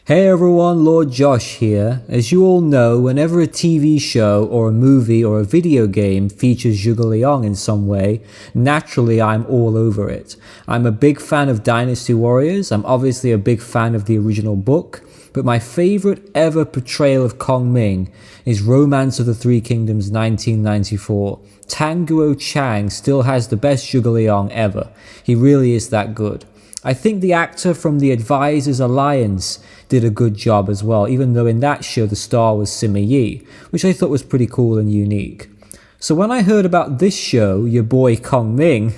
Hey everyone, Lord Josh here. As you all know, whenever a TV show or a movie or a video game features Zhuge Liang in some way, naturally I'm all over it. I'm a big fan of Dynasty Warriors, I'm obviously a big fan of the original book, but my favorite ever portrayal of Kongming is Romance of the Three Kingdoms 1994. Tang Guo Chang still has the best Zhuge Liang ever. He really is that good. I think the actor from The Advisors Alliance did a good job as well, even though in that show the star was Sima Yi, which I thought was pretty cool and unique. So when I heard about this show, Ya Boy Kongming,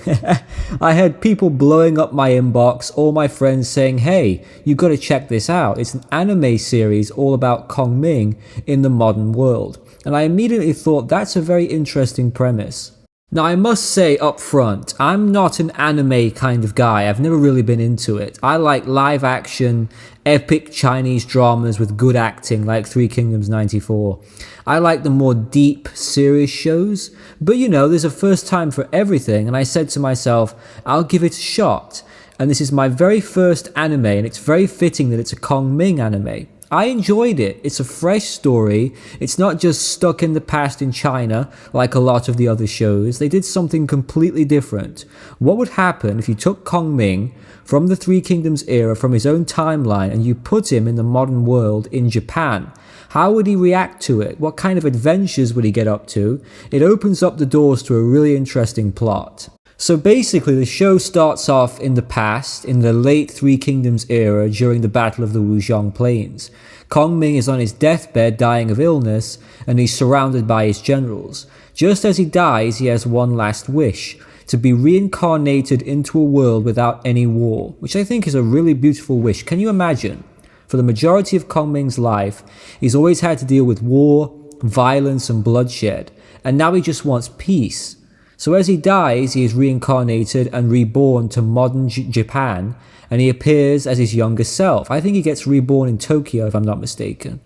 I had people blowing up my inbox, all my friends saying, hey, you gotta check this out. It's an anime series all about Kongming in the modern world. And I immediately thought that's a very interesting premise. Now I must say up front, I'm not an anime kind of guy, I've never really been into it. I like live action, epic Chinese dramas with good acting like Three Kingdoms 94. I like the more deep, serious shows, but you know, there's a first time for everything, and I said to myself, I'll give it a shot. And this is my very first anime, and it's very fitting that it's a Kongming anime. I enjoyed it. It's a fresh story. It's not just stuck in the past in China like a lot of the other shows. They did something completely different. What would happen if you took Kongming from the Three Kingdoms era, from his own timeline, and you put him in the modern world in Japan? How would he react to it? What kind of adventures would he get up to? It opens up the doors to a really interesting plot. So basically the show starts off in the past, in the late Three Kingdoms era during the Battle of the Wuzhong Plains. Kongming is on his deathbed dying of illness, and he's surrounded by his generals. Just as he dies, he has one last wish, to be reincarnated into a world without any war, which I think is a really beautiful wish. Can you imagine? For the majority of Kongming's life, he's always had to deal with war, violence and bloodshed, and now he just wants peace. So as he dies, he is reincarnated and reborn to modern Japan, and he appears as his younger self. I think he gets reborn in Tokyo, if I'm not mistaken.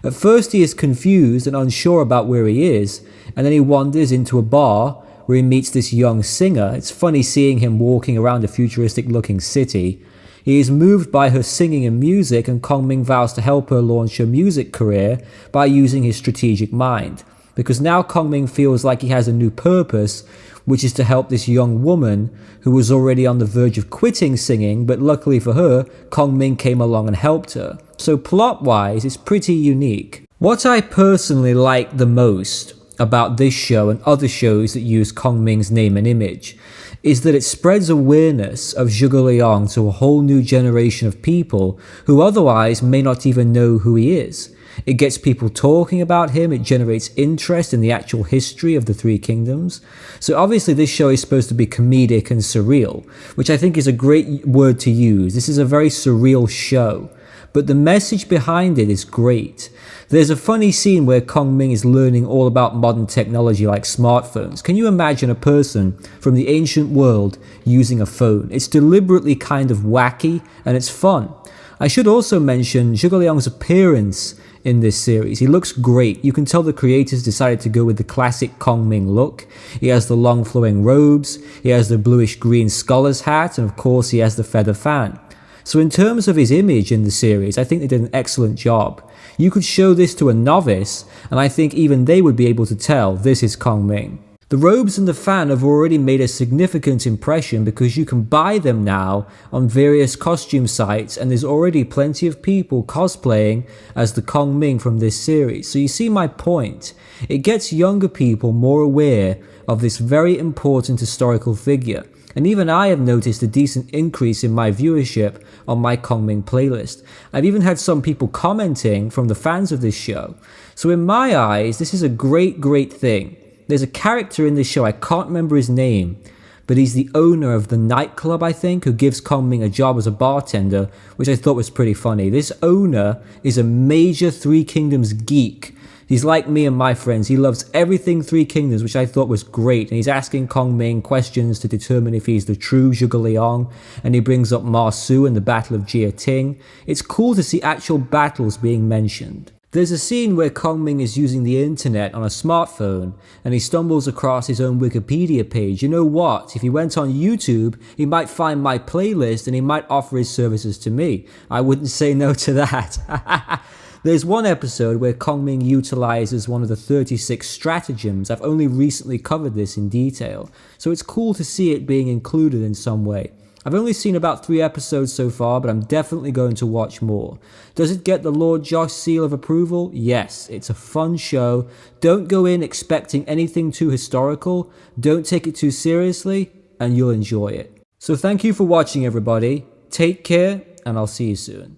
At first he is confused and unsure about where he is, and then he wanders into a bar where he meets this young singer. It's funny seeing him walking around a futuristic-looking city. He is moved by her singing and music, and Kongming vows to help her launch her music career by using his strategic mind. Because now Kongming feels like he has a new purpose, which is to help this young woman who was already on the verge of quitting singing, but luckily for her, Kongming came along and helped her. So plot-wise, it's pretty unique. What I personally like the most about this show and other shows that use Kongming's name and image is that it spreads awareness of Zhuge Liang to a whole new generation of people who otherwise may not even know who he is. It gets people talking about him, it generates interest in the actual history of the Three Kingdoms. So obviously this show is supposed to be comedic and surreal, which I think is a great word to use. This is a very surreal show, but the message behind it is great. There's a funny scene where Kongming is learning all about modern technology like smartphones. Can you imagine a person from the ancient world using a phone? It's deliberately kind of wacky and it's fun. I should also mention Zhuge Liang's appearance in this series. He looks great. You can tell the creators decided to go with the classic Kongming look. He has the long flowing robes, he has the bluish green scholar's hat, and of course he has the feather fan. So in terms of his image in the series, I think they did an excellent job. You could show this to a novice, and I think even they would be able to tell this is Kongming. The robes and the fan have already made a significant impression because you can buy them now on various costume sites, and there's already plenty of people cosplaying as the Kongming from this series. So you see my point. It gets younger people more aware of this very important historical figure. And even I have noticed a decent increase in my viewership on my Kongming playlist. I've even had some people commenting from the fans of this show. So in my eyes, this is a great thing. There's a character in this show, I can't remember his name, but he's the owner of the nightclub, I think, who gives Kongming a job as a bartender, which I thought was pretty funny. This owner is a major Three Kingdoms geek. He's like me and my friends. He loves everything Three Kingdoms, which I thought was great. And he's asking Kongming questions to determine if he's the true Zhuge Liang. And he brings up Ma Su and the Battle of Jia Ting. It's cool to see actual battles being mentioned. There's a scene where Kongming is using the internet on a smartphone and he stumbles across his own Wikipedia page. You know what? If he went on YouTube, he might find my playlist and he might offer his services to me. I wouldn't say no to that. There's one episode where Kongming utilizes one of the 36 stratagems. I've only recently covered this in detail, so it's cool to see it being included in some way. I've only seen about 3 episodes so far, but I'm definitely going to watch more. Does it get the Lord Josh seal of approval? Yes, it's a fun show. Don't go in expecting anything too historical, don't take it too seriously, and you'll enjoy it. So thank you for watching, everybody. Take care, and I'll see you soon.